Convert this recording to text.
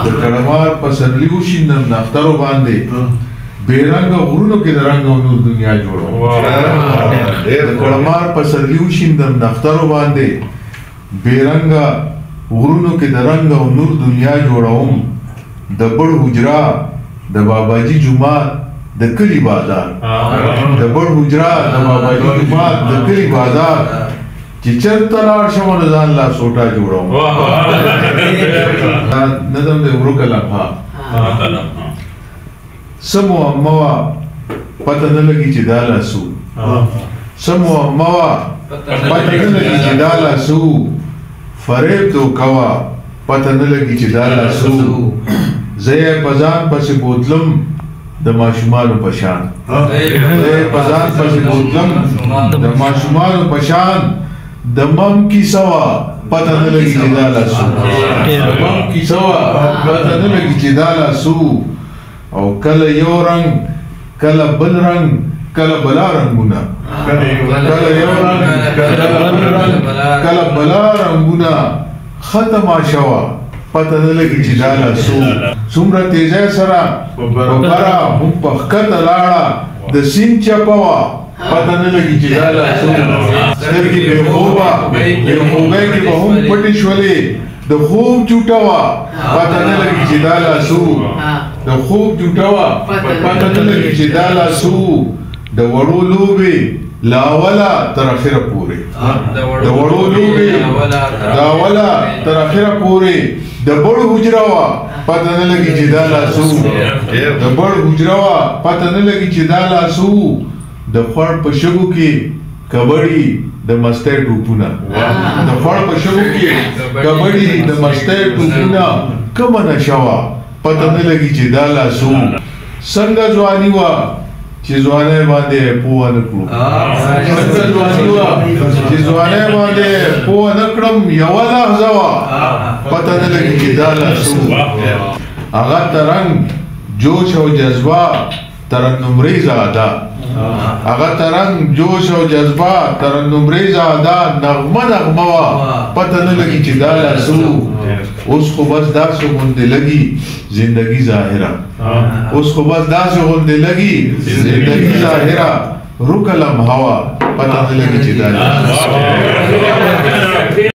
د کړمار په سرلی وشیندم نخترو باندې بیرنګ غرونو کې د رنګ او نور دنیا جوړوم د کړمار په سرلی وشیندم نخترو باندې بیرنګ غرونو کې د رنګ او نور دنیا جوړوم د بړ حجرا د باباجي جمعات د کلی بازار د بړ حجرا د باباجي جمعات د کلی بازار چې چرته لاړ شم نو ځان لا سوټا جوړوم نظم د ورو کلم ها سمو موا پته نه لګي چې دا لاسو سمو موا پته نه لګي چې دا لاسو فریب تو کوا پته نه لګي چې دا لاسو زه پزان پسې بوتلم د ماشومانو په شان زه پزان پسې بوتلم د ماشومانو په شان د مم کی سوا پته نه لګي چې دا لاسو مم کی سوا پته نه لګي چې دا لاسو او کله یو رنگ کله بل رنگ کله بلا رنگونه کله یو رنگ کله بلا رنگونه ختم شوا پته نه لګي چې دا لاسو څومره تیزه سره وکړه هم په ښکته لاړه د سیند چپوا پته نه لګي چې دا لاسو سترګې بې خوبه بې خوبۍ کې به هم پټې شولې د خوب چوټه وه پته نه لګي چې دا لاسو د خوب چوټه وه پته نه لګي چې دا لاسو د وړو لوبې له اوله تر اخره پورې د وړو لوبې د اوله تر اخره پورې د بړ حجره وه پته نه لګي چې دا لاسو د بړ حجره وه پته نه لګي چې دا لاسو د خوړ په شګو کې کبډي د مستۍ ټوپونه د خوړ په شګو کې کبډي د مستۍ ټوپونه کومه نشه وه پته نه لګي چې دا لاسو څنګه ځواني وه چې ځوانۍ باندې پوه نه کړو څنګه ځواني وه چې ځوانۍ باندې پوه نه کړم یوه لحظه وه پته نه لګي چې دا لاسو هغه ترنګ جوش او جذبه ترنم ریز ادا هغه ترنګ جوش او جذبه ترنم ریز ادا نغمه نغمه وه پته نه لګي چې دا لاسو اوس خو بس داسې غوندې لګي زندگی ظاهره اوس خو بس داسې غوندې لګي زندگی ظاهره رکلم هوا پته نه لګي چې دا